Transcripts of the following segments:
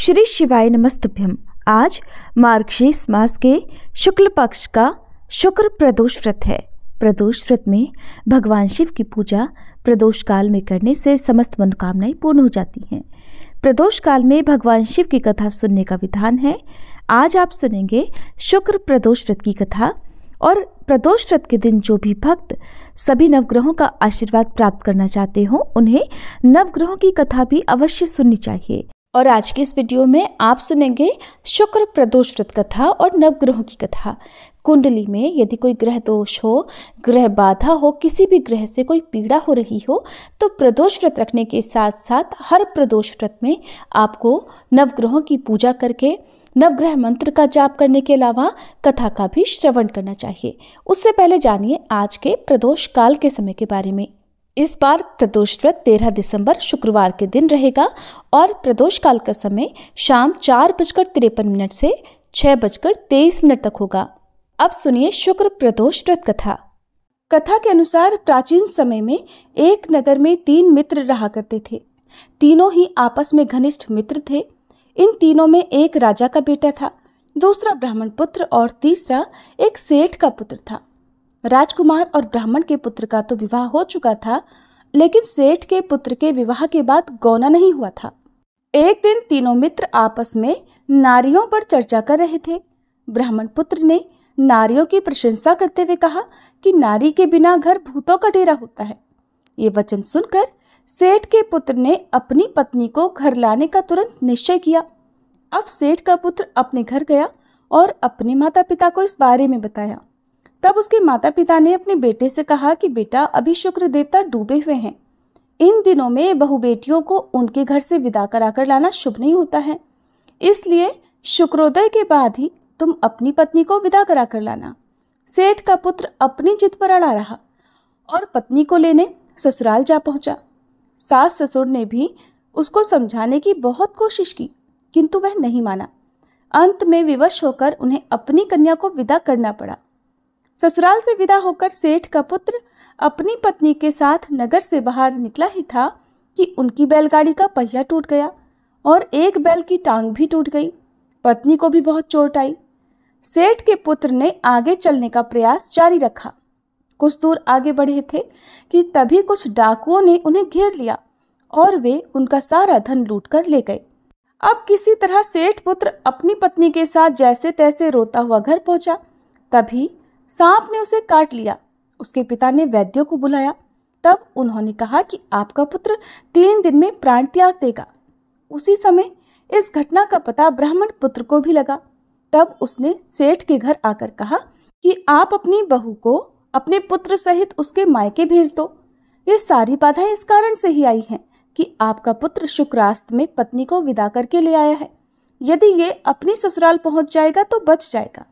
श्री शिवाय नमस्तुभ्यम। आज मार्गशीर्ष मास के शुक्ल पक्ष का शुक्र प्रदोष व्रत है। प्रदोष व्रत में भगवान शिव की पूजा प्रदोष काल में करने से समस्त मनोकामनाएं पूर्ण हो जाती हैं। प्रदोष काल में भगवान शिव की कथा सुनने का विधान है। आज आप सुनेंगे शुक्र प्रदोष व्रत की कथा। और प्रदोष व्रत के दिन जो भी भक्त सभी नवग्रहों का आशीर्वाद प्राप्त करना चाहते हो, उन्हें नवग्रहों की कथा भी अवश्य सुननी चाहिए। और आज की इस वीडियो में आप सुनेंगे शुक्र प्रदोष व्रत कथा और नवग्रहों की कथा। कुंडली में यदि कोई ग्रह दोष हो, ग्रह बाधा हो, किसी भी ग्रह से कोई पीड़ा हो रही हो, तो प्रदोष व्रत रखने के साथ साथ हर प्रदोष व्रत में आपको नवग्रहों की पूजा करके नवग्रह मंत्र का जाप करने के अलावा कथा का भी श्रवण करना चाहिए। उससे पहले जानिए आज के प्रदोष काल के समय के बारे में। इस बार प्रदोष व्रत 13 दिसंबर शुक्रवार के दिन रहेगा और प्रदोष काल का समय शाम 4:53 से 6:23 तक होगा। अब सुनिए शुक्र प्रदोष व्रत कथा। कथा के अनुसार प्राचीन समय में एक नगर में 3 मित्र रहा करते थे। तीनों ही आपस में घनिष्ठ मित्र थे। इन तीनों में एक राजा का बेटा था, दूसरा ब्राह्मण पुत्र और तीसरा एक सेठ का पुत्र था। राजकुमार और ब्राह्मण के पुत्र का तो विवाह हो चुका था, लेकिन सेठ के पुत्र के विवाह के बाद गौना नहीं हुआ था। एक दिन तीनों मित्र आपस में नारियों पर चर्चा कर रहे थे। ब्राह्मण पुत्र ने नारियों की प्रशंसा करते हुए कहा कि नारी के बिना घर भूतों का डेरा होता है। ये वचन सुनकर सेठ के पुत्र ने अपनी पत्नी को घर लाने का तुरंत निश्चय किया। अब सेठ का पुत्र अपने घर गया और अपने माता पिता को इस बारे में बताया। तब उसके माता पिता ने अपने बेटे से कहा कि बेटा, अभी शुक्र देवता डूबे हुए हैं। इन दिनों में बहु बेटियों को उनके घर से विदा कराकर लाना शुभ नहीं होता है, इसलिए शुक्रोदय के बाद ही तुम अपनी पत्नी को विदा कराकर लाना। सेठ का पुत्र अपनी जिद पर अड़ा रहा और पत्नी को लेने ससुराल जा पहुंचा। सास ससुर ने भी उसको समझाने की बहुत कोशिश की, किंतु वह नहीं माना। अंत में विवश होकर उन्हें अपनी कन्या को विदा करना पड़ा। ससुराल से विदा होकर सेठ का पुत्र अपनी पत्नी के साथ नगर से बाहर निकला ही था कि उनकी बैलगाड़ी का पहिया टूट गया और एक बैल की टांग भी टूट गई। पत्नी को भी बहुत चोट आई। सेठ के पुत्र ने आगे चलने का प्रयास जारी रखा। कुछ दूर आगे बढ़े थे कि तभी कुछ डाकुओं ने उन्हें घेर लिया और वे उनका सारा धन लूटकर ले गए। अब किसी तरह सेठ पुत्र अपनी पत्नी के साथ जैसे तैसे रोता हुआ घर पहुंचा। तभी सांप ने उसे काट लिया। उसके पिता ने वैद्यों को बुलाया। तब उन्होंने कहा कि आपका पुत्र 3 दिन में प्राण त्याग देगा। उसी समय इस घटना का पता ब्राह्मण पुत्र को भी लगा। तब उसने सेठ के घर आकर कहा कि आप अपनी बहू को अपने पुत्र सहित उसके मायके भेज दो। ये सारी बाधाएं इस कारण से ही आई हैं कि आपका पुत्र शुक्रास्त में पत्नी को विदा करके ले आया है। यदि ये अपनी ससुराल पहुंच जाएगा तो बच जाएगा।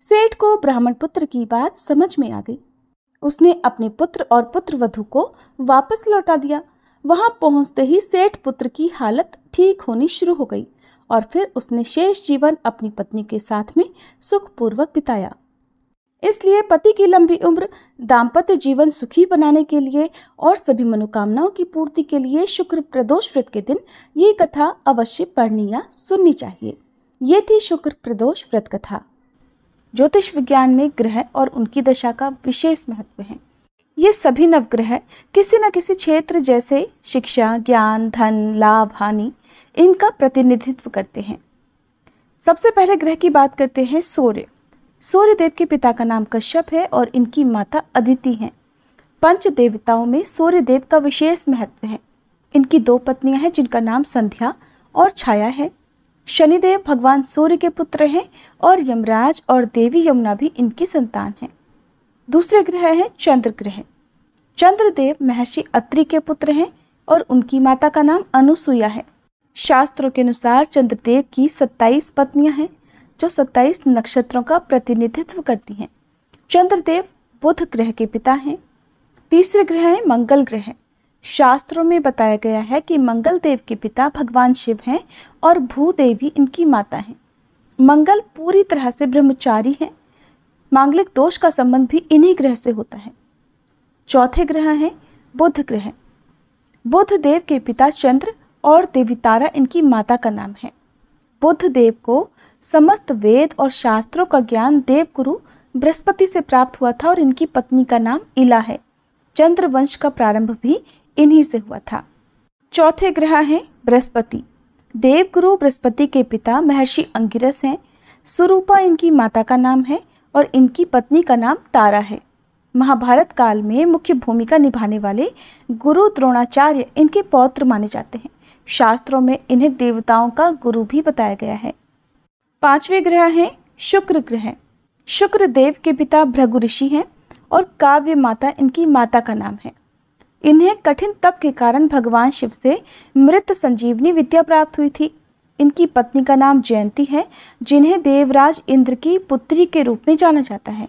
सेठ को ब्राह्मण पुत्र की बात समझ में आ गई। उसने अपने पुत्र और पुत्रवधू को वापस लौटा दिया। वहां पहुंचते ही सेठ पुत्र की हालत ठीक होनी शुरू हो गई और फिर उसने शेष जीवन अपनी पत्नी के साथ में सुखपूर्वक बिताया। इसलिए पति की लंबी उम्र, दाम्पत्य जीवन सुखी बनाने के लिए और सभी मनोकामनाओं की पूर्ति के लिए शुक्र प्रदोष व्रत के दिन ये कथा अवश्य पढ़नी या सुननी चाहिए। ये थी शुक्र प्रदोष व्रत कथा। ज्योतिष विज्ञान में ग्रह और उनकी दशा का विशेष महत्व है। ये सभी नवग्रह किसी न किसी क्षेत्र जैसे शिक्षा, ज्ञान, धन, लाभ, हानि इनका प्रतिनिधित्व करते हैं। सबसे पहले ग्रह की बात करते हैं सूर्य। सूर्य देव के पिता का नाम कश्यप है और इनकी माता अदिति हैं। पंच देवताओं में सूर्य देव का विशेष महत्व है। इनकी 2 पत्नियां हैं जिनका नाम संध्या और छाया है। शनिदेव भगवान सूर्य के पुत्र हैं और यमराज और देवी यमुना भी इनकी संतान हैं। दूसरे ग्रह हैं चंद्र ग्रह। चंद्रदेव महर्षि अत्रि के पुत्र हैं और उनकी माता का नाम अनुसुईया है। शास्त्रों के अनुसार चंद्रदेव की 27 पत्नियां हैं जो 27 नक्षत्रों का प्रतिनिधित्व करती हैं। चंद्रदेव बुध ग्रह के पिता हैं। तीसरे ग्रह है मंगल ग्रह। शास्त्रों में बताया गया है कि मंगल देव के पिता भगवान शिव हैं और भूदेवी इनकी माता हैं। मंगल पूरी तरह से ब्रह्मचारी हैं। मांगलिक दोष का संबंध भी इन्हीं ग्रह से होता है। चौथे ग्रह है बुध ग्रह। बुध देव के पिता चंद्र और देवी तारा इनकी माता का नाम है। बुद्ध देव को समस्त वेद और शास्त्रों का ज्ञान देवगुरु बृहस्पति से प्राप्त हुआ था और इनकी पत्नी का नाम इला है। चंद्रवंश का प्रारंभ भी इन्हीं से हुआ था। चौथे ग्रह हैं बृहस्पति। देवगुरु बृहस्पति के पिता महर्षि अंगिरस हैं। सुरूपा इनकी माता का नाम है और इनकी पत्नी का नाम तारा है। महाभारत काल में मुख्य भूमिका निभाने वाले गुरु द्रोणाचार्य इनके पौत्र माने जाते हैं। शास्त्रों में इन्हें देवताओं का गुरु भी बताया गया है। पांचवें ग्रह हैं शुक्र ग्रह। शुक्र देव के पिता भृगु ऋषि हैं और काव्य माता इनकी माता का नाम है। इन्हें कठिन तप के कारण भगवान शिव से मृत संजीवनी विद्या प्राप्त हुई थी। इनकी पत्नी का नाम जयंती है, जिन्हें देवराज इंद्र की पुत्री के रूप में जाना जाता है।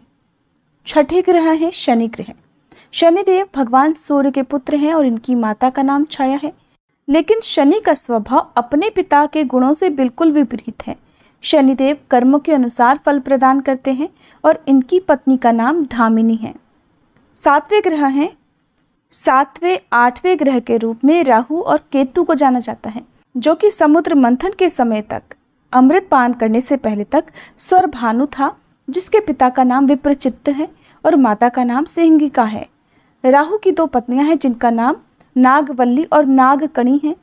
छठे ग्रह है शनि ग्रह। शनिदेव भगवान सूर्य के पुत्र हैं और इनकी माता का नाम छाया है। लेकिन शनि का स्वभाव अपने पिता के गुणों से बिल्कुल विपरीत है। शनिदेव कर्मों के अनुसार फल प्रदान करते हैं और इनकी पत्नी का नाम धामिनी है। सातवें आठवें ग्रह के रूप में राहु और केतु को जाना जाता है, जो कि समुद्र मंथन के समय तक अमृत पान करने से पहले तक स्वरभानु था, जिसके पिता का नाम विप्रचित्त है और माता का नाम सिंहिका है। राहु की दो पत्नियां हैं, जिनका नाम नागवल्ली और नागकणी है।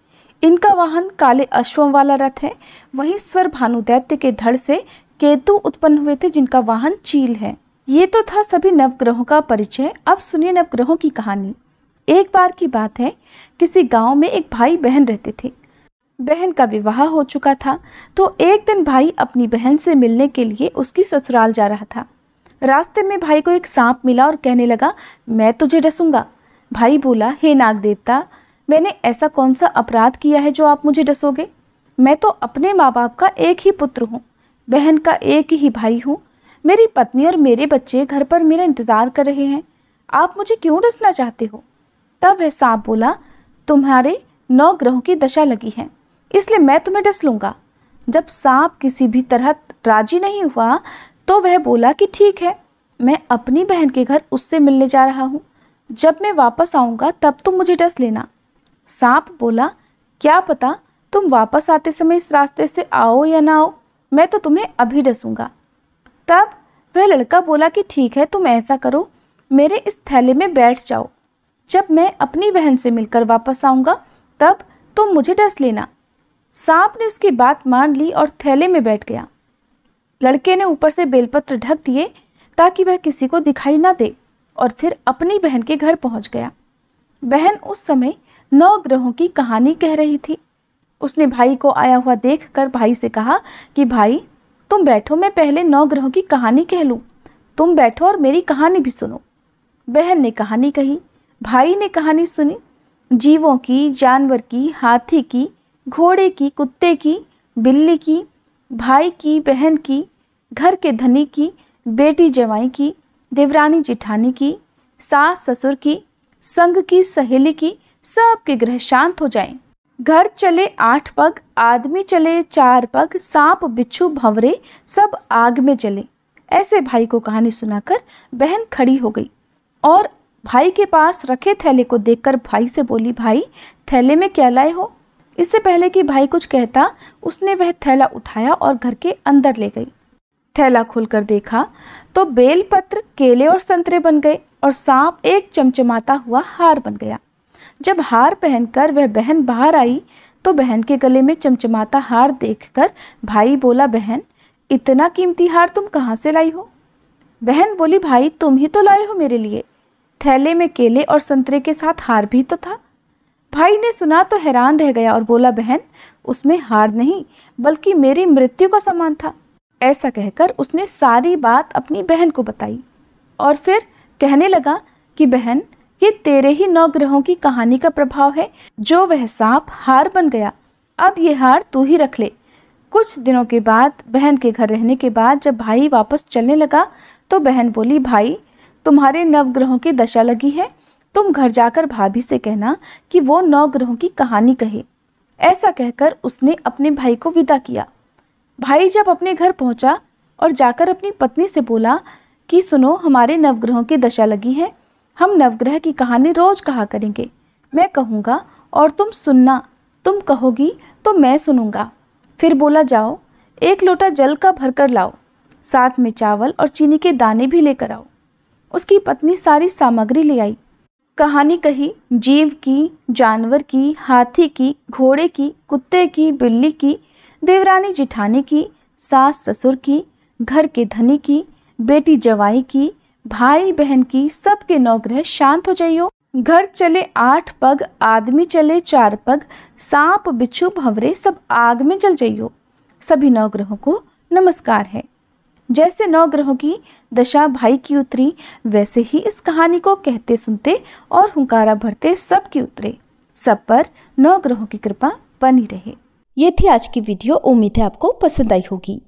इनका वाहन काले अश्वों वाला रथ है। वहीं स्वरभानु दैत्य के धड़ से केतु उत्पन्न हुए थे, जिनका वाहन चील है। ये तो था सभी नवग्रहों का परिचय। अब सुनिए नवग्रहों की कहानी। एक बार की बात है, किसी गांव में एक भाई बहन रहते थे। बहन का विवाह हो चुका था, तो एक दिन भाई अपनी बहन से मिलने के लिए उसकी ससुराल जा रहा था। रास्ते में भाई को एक सांप मिला और कहने लगा, मैं तुझे डसूंगा। भाई बोला, हे नाग देवता, मैंने ऐसा कौन सा अपराध किया है जो आप मुझे डसोगे? मैं तो अपने माँ बाप का एक ही पुत्र हूँ, बहन का एक ही भाई हूँ। मेरी पत्नी और मेरे बच्चे घर पर मेरा इंतजार कर रहे हैं। आप मुझे क्यों डसना चाहते हो? तब वह सांप बोला, तुम्हारे 9 ग्रहों की दशा लगी है, इसलिए मैं तुम्हें डस लूँगा। जब सांप किसी भी तरह राजी नहीं हुआ तो वह बोला कि ठीक है, मैं अपनी बहन के घर उससे मिलने जा रहा हूँ। जब मैं वापस आऊँगा तब तुम मुझे डस लेना। सांप बोला, क्या पता तुम वापस आते समय इस रास्ते से आओ या ना आओ, मैं तो तुम्हें अभी डसूंगा। तब वह लड़का बोला कि ठीक है, तुम ऐसा करो, मेरे इस थैले में बैठ जाओ। जब मैं अपनी बहन से मिलकर वापस आऊँगा तब तुम मुझे डस लेना। सांप ने उसकी बात मान ली और थैले में बैठ गया। लड़के ने ऊपर से बेलपत्र ढक दिए ताकि वह किसी को दिखाई ना दे और फिर अपनी बहन के घर पहुंच गया। बहन उस समय 9 ग्रहों की कहानी कह रही थी। उसने भाई को आया हुआ देखकर भाई से कहा कि भाई तुम बैठो, मैं पहले 9 ग्रहों की कहानी कह लूँ। तुम बैठो और मेरी कहानी भी सुनो। बहन ने कहानी कही, भाई ने कहानी सुनी। जीवों की, जानवर की, हाथी की, घोड़े की, कुत्ते की, बिल्ली की, भाई की, बहन की, घर के धनी की, बेटी जवाई की, देवरानी जिठानी की, सास ससुर की, संग की, सहेली की, सबके ग्रह शांत हो जाएं। घर चले 8 पग, आदमी चले 4 पग, सांप बिच्छू भंवरे सब आग में जले। ऐसे भाई को कहानी सुनाकर बहन खड़ी हो गई और भाई के पास रखे थैले को देखकर भाई से बोली, भाई थैले में क्या लाए हो? इससे पहले कि भाई कुछ कहता, उसने वह थैला उठाया और घर के अंदर ले गई। थैला खोलकर देखा तो बेलपत्र, केले और संतरे बन गए और सांप एक चमचमाता हुआ हार बन गया। जब हार पहनकर वह बहन बाहर आई तो बहन के गले में चमचमाता हार देखकर भाई बोला, बहन इतना कीमती हार तुम कहाँ से लाई हो? बहन बोली, भाई तुम ही तो लाए हो मेरे लिए। थैले में केले और संतरे के साथ हार भी तो था। भाई ने सुना तो हैरान रह गया और बोला, बहन उसमें हार नहीं बल्कि मेरी मृत्यु का सामान था। ऐसा कहकर उसने सारी बात अपनी बहन को बताई और फिर कहने लगा कि बहन ये तेरे ही 9 ग्रहों की कहानी का प्रभाव है, जो वह सांप हार बन गया। अब ये हार तू ही रख ले। कुछ दिनों के बाद बहन के घर रहने के बाद जब भाई वापस चलने लगा तो बहन बोली, भाई तुम्हारे 9 ग्रहों की दशा लगी है, तुम घर जाकर भाभी से कहना कि वो 9 ग्रहों की कहानी कहे। ऐसा कहकर उसने अपने भाई को विदा किया। भाई जब अपने घर पहुंचा और जाकर अपनी पत्नी से बोला कि सुनो, हमारे 9 ग्रहों की दशा लगी है, हम नवग्रह की कहानी रोज कहा करेंगे। मैं कहूँगा और तुम सुनना, तुम कहोगी तो मैं सुनूंगा। फिर बोला, जाओ 1 लोटा जल का भरकर लाओ, साथ में चावल और चीनी के दाने भी लेकर आओ। उसकी पत्नी सारी सामग्री ले आई। कहानी कही, जीव की, जानवर की, हाथी की, घोड़े की, कुत्ते की, बिल्ली की, देवरानी जिठानी की, सास ससुर की, घर के धनी की, बेटी जवाई की, भाई बहन की, सबके नौग्रह शांत हो जाइयो। घर चले 8 पग, आदमी चले 4 पग, सांप बिच्छू भंवरे सब आग में जल जाइयो। सभी नवग्रहों को नमस्कार है। जैसे नवग्रहों की दशा भाई की उतरी, वैसे ही इस कहानी को कहते सुनते और हुंकारा भरते सब की उतरे। सब पर नवग्रहों की कृपा बनी रहे। ये थी आज की वीडियो। उम्मीद है आपको पसंद आई होगी।